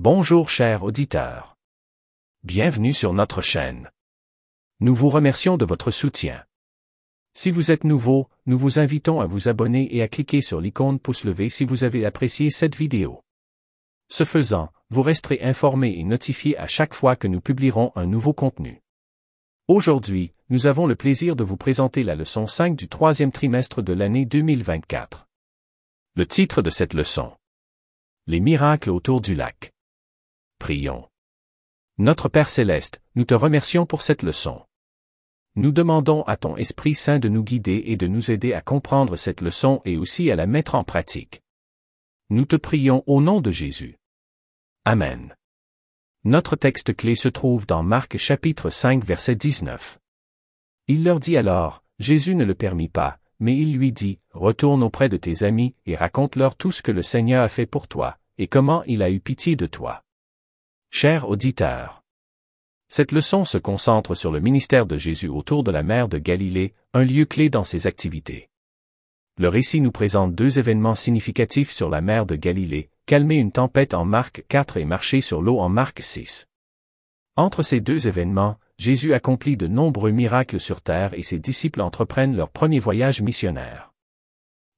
Bonjour chers auditeurs. Bienvenue sur notre chaîne. Nous vous remercions de votre soutien. Si vous êtes nouveau, nous vous invitons à vous abonner et à cliquer sur l'icône pouce levé si vous avez apprécié cette vidéo. Ce faisant, vous resterez informé et notifié à chaque fois que nous publierons un nouveau contenu. Aujourd'hui, nous avons le plaisir de vous présenter la leçon 5 du troisième trimestre de l'année 2024. Le titre de cette leçon: Les miracles autour du lac. Prions. Notre Père Céleste, nous te remercions pour cette leçon. Nous demandons à ton Esprit Saint de nous guider et de nous aider à comprendre cette leçon et aussi à la mettre en pratique. Nous te prions au nom de Jésus. Amen. Notre texte clé se trouve dans Marc chapitre 5 verset 19. Il leur dit alors, Jésus ne le permit pas, mais il lui dit, retourne auprès de tes amis et raconte-leur tout ce que le Seigneur a fait pour toi, et comment il a eu pitié de toi. Chers auditeurs, cette leçon se concentre sur le ministère de Jésus autour de la mer de Galilée, un lieu clé dans ses activités. Le récit nous présente deux événements significatifs sur la mer de Galilée, calmer une tempête en Marc 4 et marcher sur l'eau en Marc 6. Entre ces deux événements, Jésus accomplit de nombreux miracles sur terre et ses disciples entreprennent leur premier voyage missionnaire.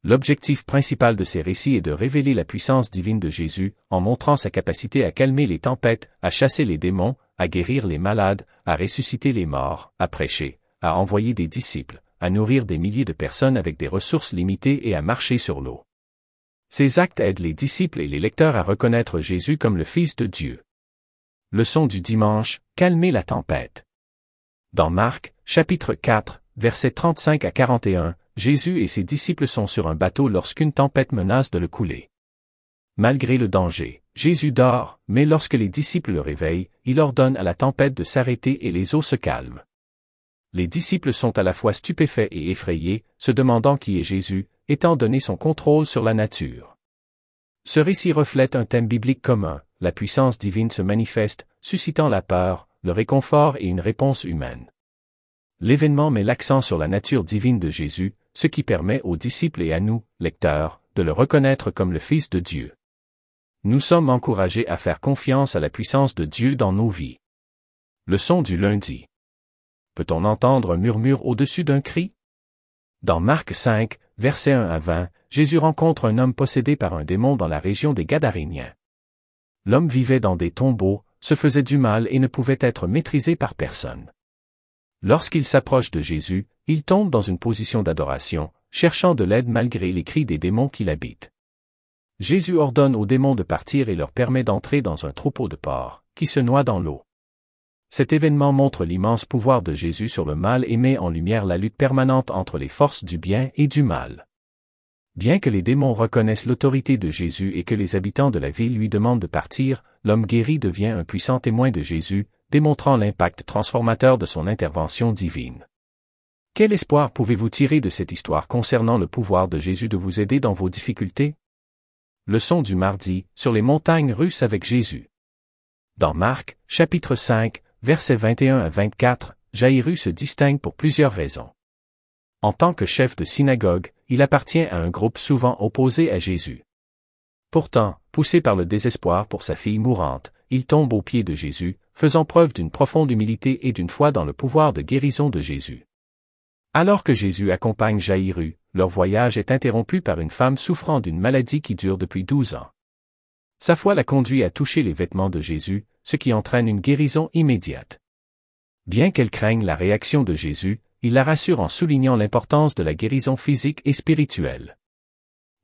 L'objectif principal de ces récits est de révéler la puissance divine de Jésus, en montrant sa capacité à calmer les tempêtes, à chasser les démons, à guérir les malades, à ressusciter les morts, à prêcher, à envoyer des disciples, à nourrir des milliers de personnes avec des ressources limitées et à marcher sur l'eau. Ces actes aident les disciples et les lecteurs à reconnaître Jésus comme le Fils de Dieu. Leçon du dimanche, calmer la tempête. Dans Marc, chapitre 4, versets 35 à 41, Jésus et ses disciples sont sur un bateau lorsqu'une tempête menace de le couler. Malgré le danger, Jésus dort, mais lorsque les disciples le réveillent, il ordonne à la tempête de s'arrêter et les eaux se calment. Les disciples sont à la fois stupéfaits et effrayés, se demandant qui est Jésus, étant donné son contrôle sur la nature. Ce récit reflète un thème biblique commun, la puissance divine se manifeste, suscitant la peur, le réconfort et une réponse humaine. L'événement met l'accent sur la nature divine de Jésus, ce qui permet aux disciples et à nous, lecteurs, de le reconnaître comme le Fils de Dieu. Nous sommes encouragés à faire confiance à la puissance de Dieu dans nos vies. Leçon du lundi. Peut-on entendre un murmure au-dessus d'un cri? Dans Marc 5, versets 1 à 20, Jésus rencontre un homme possédé par un démon dans la région des Gadaréniens. L'homme vivait dans des tombeaux, se faisait du mal et ne pouvait être maîtrisé par personne. Lorsqu'il s'approche de Jésus, il tombe dans une position d'adoration, cherchant de l'aide malgré les cris des démons qui l'habitent. Jésus ordonne aux démons de partir et leur permet d'entrer dans un troupeau de porcs, qui se noie dans l'eau. Cet événement montre l'immense pouvoir de Jésus sur le mal et met en lumière la lutte permanente entre les forces du bien et du mal. Bien que les démons reconnaissent l'autorité de Jésus et que les habitants de la ville lui demandent de partir, l'homme guéri devient un puissant témoin de Jésus, démontrant l'impact transformateur de son intervention divine. Quel espoir pouvez-vous tirer de cette histoire concernant le pouvoir de Jésus de vous aider dans vos difficultés? Leçon du mardi, sur les montagnes russes avec Jésus. Dans Marc, chapitre 5, versets 21 à 24, Jaïrus se distingue pour plusieurs raisons. En tant que chef de synagogue, il appartient à un groupe souvent opposé à Jésus. Pourtant, poussé par le désespoir pour sa fille mourante, il tombe aux pieds de Jésus, faisant preuve d'une profonde humilité et d'une foi dans le pouvoir de guérison de Jésus. Alors que Jésus accompagne Jaïrus, leur voyage est interrompu par une femme souffrant d'une maladie qui dure depuis 12 ans. Sa foi la conduit à toucher les vêtements de Jésus, ce qui entraîne une guérison immédiate. Bien qu'elle craigne la réaction de Jésus, il la rassure en soulignant l'importance de la guérison physique et spirituelle.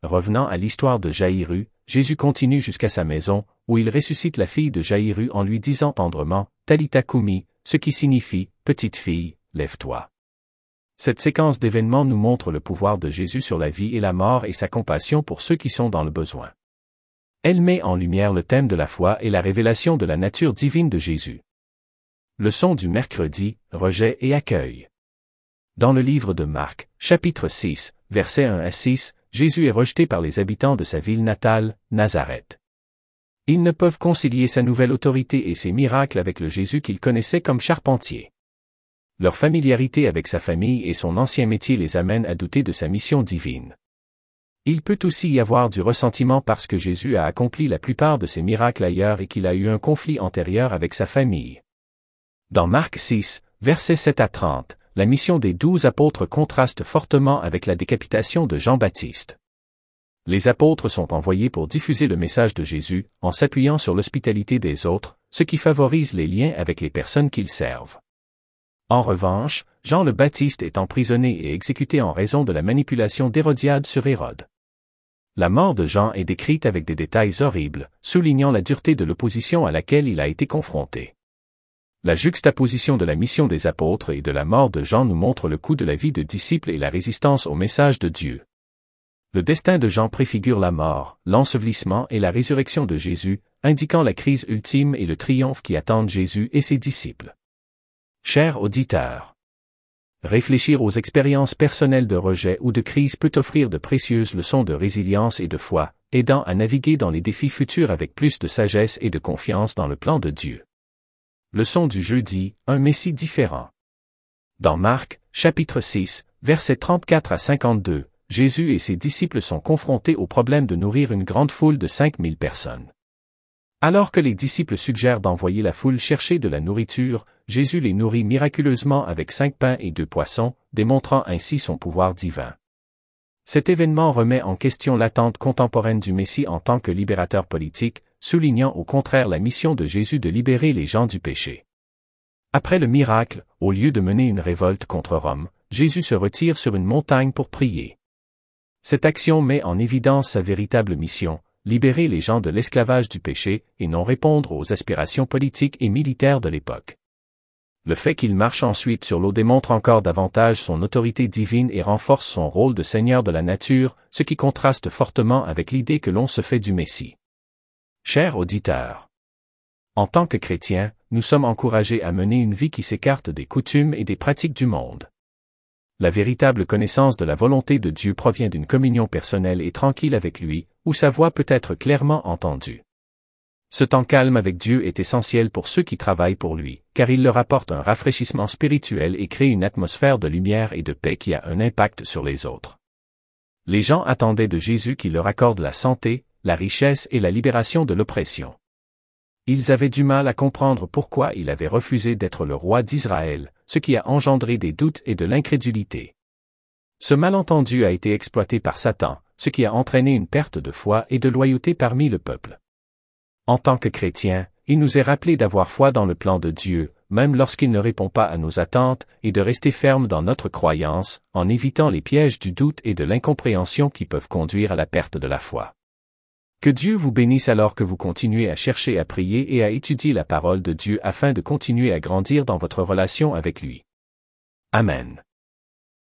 Revenant à l'histoire de Jaïrus, Jésus continue jusqu'à sa maison, où il ressuscite la fille de Jaïrus en lui disant tendrement, Talitha Koumi, ce qui signifie, petite fille, lève-toi. Cette séquence d'événements nous montre le pouvoir de Jésus sur la vie et la mort et sa compassion pour ceux qui sont dans le besoin. Elle met en lumière le thème de la foi et la révélation de la nature divine de Jésus. Leçon du mercredi, rejet et accueil. Dans le livre de Marc, chapitre 6, versets 1 à 6, Jésus est rejeté par les habitants de sa ville natale, Nazareth. Ils ne peuvent concilier sa nouvelle autorité et ses miracles avec le Jésus qu'ils connaissaient comme charpentier. Leur familiarité avec sa famille et son ancien métier les amène à douter de sa mission divine. Il peut aussi y avoir du ressentiment parce que Jésus a accompli la plupart de ses miracles ailleurs et qu'il a eu un conflit antérieur avec sa famille. Dans Marc 6, versets 7 à 30, la mission des 12 apôtres contraste fortement avec la décapitation de Jean-Baptiste. Les apôtres sont envoyés pour diffuser le message de Jésus, en s'appuyant sur l'hospitalité des autres, ce qui favorise les liens avec les personnes qu'ils servent. En revanche, Jean le Baptiste est emprisonné et exécuté en raison de la manipulation d'Hérodiade sur Hérode. La mort de Jean est décrite avec des détails horribles, soulignant la dureté de l'opposition à laquelle il a été confronté. La juxtaposition de la mission des apôtres et de la mort de Jean nous montre le coût de la vie de disciple et la résistance au message de Dieu. Le destin de Jean préfigure la mort, l'ensevelissement et la résurrection de Jésus, indiquant la crise ultime et le triomphe qui attendent Jésus et ses disciples. Chers auditeurs, réfléchir aux expériences personnelles de rejet ou de crise peut offrir de précieuses leçons de résilience et de foi, aidant à naviguer dans les défis futurs avec plus de sagesse et de confiance dans le plan de Dieu. Leçon du jeudi, un Messie différent. Dans Marc, chapitre 6, versets 34 à 52, Jésus et ses disciples sont confrontés au problème de nourrir une grande foule de 5000 personnes. Alors que les disciples suggèrent d'envoyer la foule chercher de la nourriture, Jésus les nourrit miraculeusement avec 5 pains et 2 poissons, démontrant ainsi son pouvoir divin. Cet événement remet en question l'attente contemporaine du Messie en tant que libérateur politique, soulignant au contraire la mission de Jésus de libérer les gens du péché. Après le miracle, au lieu de mener une révolte contre Rome, Jésus se retire sur une montagne pour prier. Cette action met en évidence sa véritable mission, libérer les gens de l'esclavage du péché et non répondre aux aspirations politiques et militaires de l'époque. Le fait qu'il marche ensuite sur l'eau démontre encore davantage son autorité divine et renforce son rôle de Seigneur de la nature, ce qui contraste fortement avec l'idée que l'on se fait du Messie. Chers auditeurs, en tant que chrétiens, nous sommes encouragés à mener une vie qui s'écarte des coutumes et des pratiques du monde. La véritable connaissance de la volonté de Dieu provient d'une communion personnelle et tranquille avec lui, où sa voix peut être clairement entendue. Ce temps calme avec Dieu est essentiel pour ceux qui travaillent pour lui, car il leur apporte un rafraîchissement spirituel et crée une atmosphère de lumière et de paix qui a un impact sur les autres. Les gens attendaient de Jésus qu'il leur accorde la santé, la richesse et la libération de l'oppression. Ils avaient du mal à comprendre pourquoi il avait refusé d'être le roi d'Israël, ce qui a engendré des doutes et de l'incrédulité. Ce malentendu a été exploité par Satan, ce qui a entraîné une perte de foi et de loyauté parmi le peuple. En tant que chrétiens, il nous est rappelé d'avoir foi dans le plan de Dieu, même lorsqu'il ne répond pas à nos attentes, et de rester ferme dans notre croyance, en évitant les pièges du doute et de l'incompréhension qui peuvent conduire à la perte de la foi. Que Dieu vous bénisse alors que vous continuez à chercher à prier et à étudier la parole de Dieu afin de continuer à grandir dans votre relation avec lui. Amen.